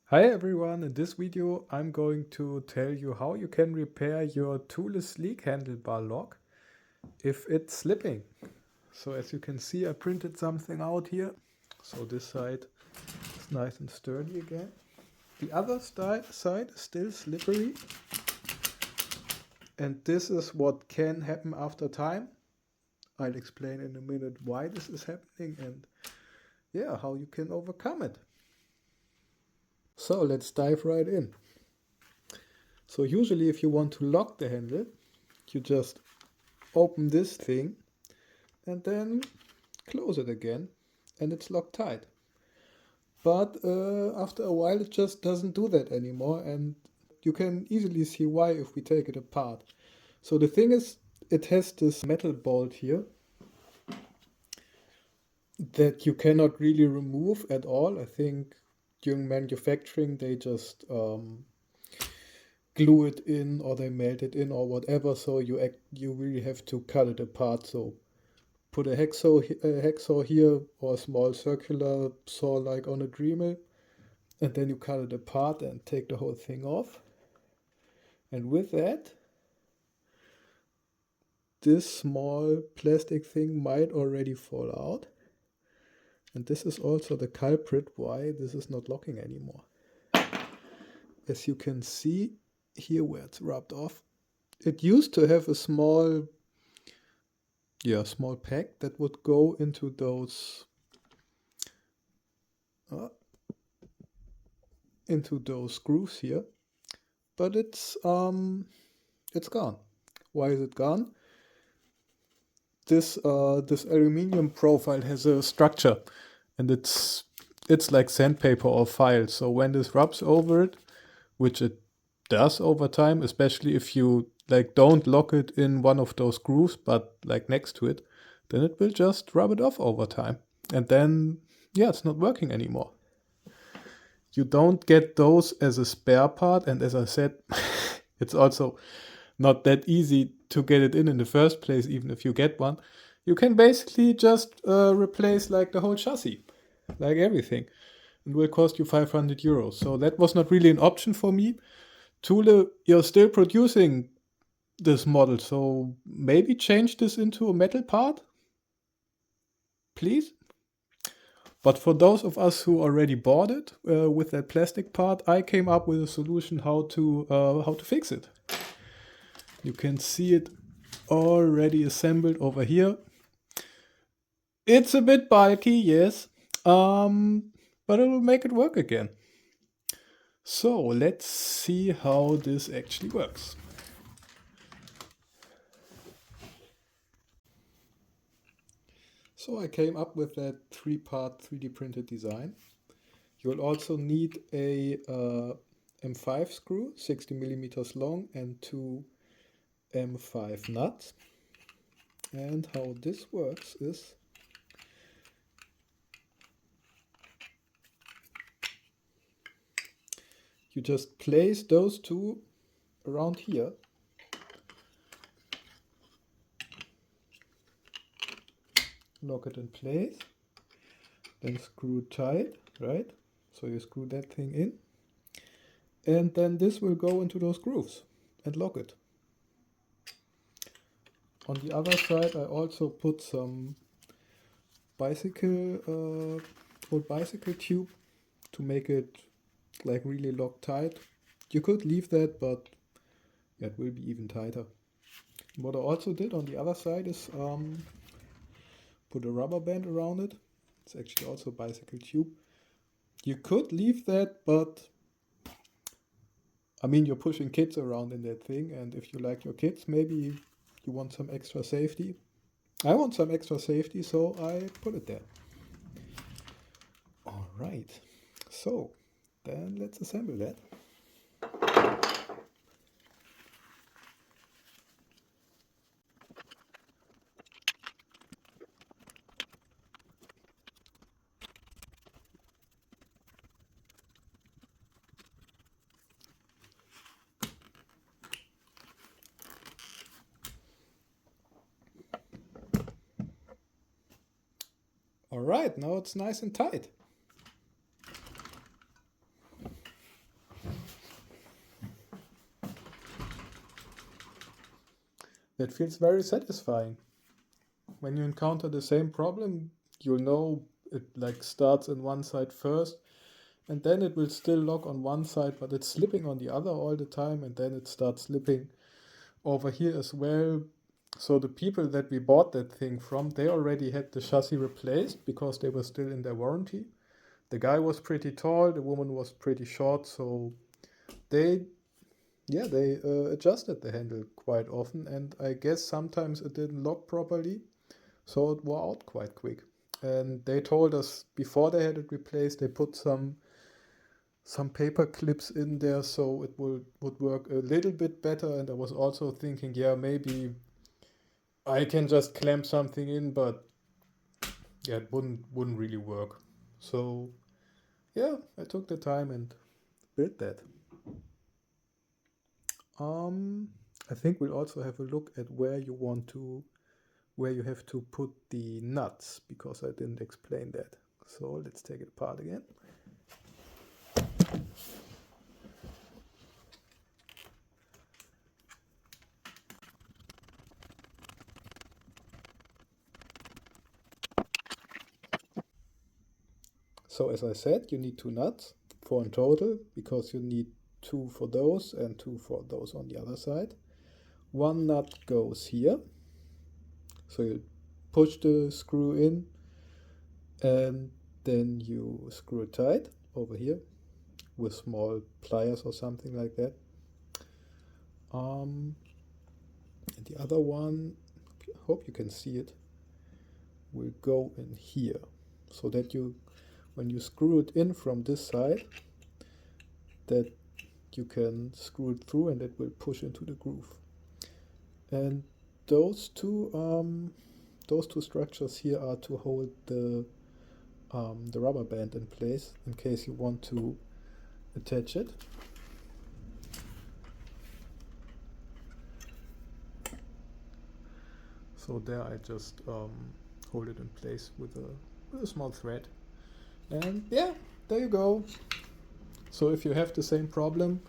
Hi everyone, in this video I'm going to tell you how you can repair your Thule Sleek handlebar lock if it's slipping. So as you can see, I printed something out here. So this side is nice and sturdy again. The other side is still slippery, and this is what can happen after time. I'll explain in a minute why this is happening and yeah, how you can overcome it. So let's dive right in. So usually if you want to lock the handle, you just open this thing and then close it again and it's locked tight. But after a while it just doesn't do that anymore, and you can easily see why if we take it apart. So the thing is, it has this metal bolt here that you cannot really remove at all. I think during manufacturing they just glue it in or they melt it in or whatever, so you really have to cut it apart. So put a hacksaw here or a small circular saw like on a Dremel, and then you cut it apart and take the whole thing off. And with that, this small plastic thing might already fall out. And this is also the culprit why this is not locking anymore. As you can see here where it's rubbed off, it used to have a small pack that would go into those grooves here, but it's gone. Why is it gone? This aluminium profile has a structure, and it's like sandpaper or file. So when this rubs over it, which it does over time, especially if you like don't lock it in one of those grooves but like next to it, then it will just rub it off over time, and then yeah, it's not working anymore. You don't get those as a spare part, and as I said, it's also not that easy to get it in the first place, even if you get one. You can basically just replace like the whole chassis, like everything. It will cost you 500 euros. So that was not really an option for me. Thule, you're still producing this model, so maybe change this into a metal part, please. But for those of us who already bought it with that plastic part, I came up with a solution how to fix it. You can see it already assembled over here. It's a bit bulky, yes, but it will make it work again. So let's see how this actually works. So I came up with that 3-part 3D printed design. You will also need a M5 screw, 60 millimeters long, and 2 M5 nuts. And how this works is you just place those two around here. Lock it in place. Then screw tight, right? So you screw that thing in. And then this will go into those grooves and lock it. On the other side, I also put some old bicycle tube to make it like really locked tight. You could leave that, but it will be even tighter. What I also did on the other side is put a rubber band around it. It's actually also a bicycle tube. You could leave that, but I mean, you're pushing kids around in that thing, and if you like your kids, maybe you want some extra safety. I want some extra safety, so I put it there. All right, so then let's assemble that. All right, now it's nice and tight. That feels very satisfying. When you encounter the same problem, you'll know it like starts in one side first, and then it will still lock on one side, but it's slipping on the other all the time, and then it starts slipping over here as well. So the people that we bought that thing from, they already had the chassis replaced because they were still in their warranty. The guy was pretty tall, the woman was pretty short, so they they adjusted the handle quite often, and I guess sometimes it didn't lock properly, so it wore out quite quick. And they told us before they had it replaced, they put some paper clips in there so it would work a little bit better. And I was also thinking, yeah, maybe I can just clamp something in, but yeah, it wouldn't really work. So yeah, I took the time and built that. I think we'll also have a look at where you have to put the nuts, because I didn't explain that. So let's take it apart again. So as I said, you need two nuts, four in total, because you need two for those and two for those on the other side. One nut goes here, so you push the screw in and then you screw it tight over here with small pliers or something like that. And the other one, I hope you can see it, will go in here, so that when you screw it in from this side, that you can screw it through and it will push into the groove. And those two structures here are to hold the rubber band in place in case you want to attach it. So there I just hold it in place with a small thread. And yeah, there you go. So if you have the same problem,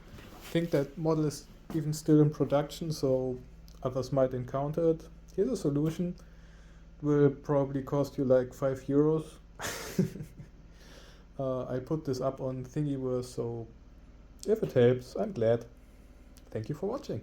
think that model is even still in production, so others might encounter it. Here's a solution. It will probably cost you like €5. I put this up on Thingiverse, so if it helps, I'm glad. Thank you for watching.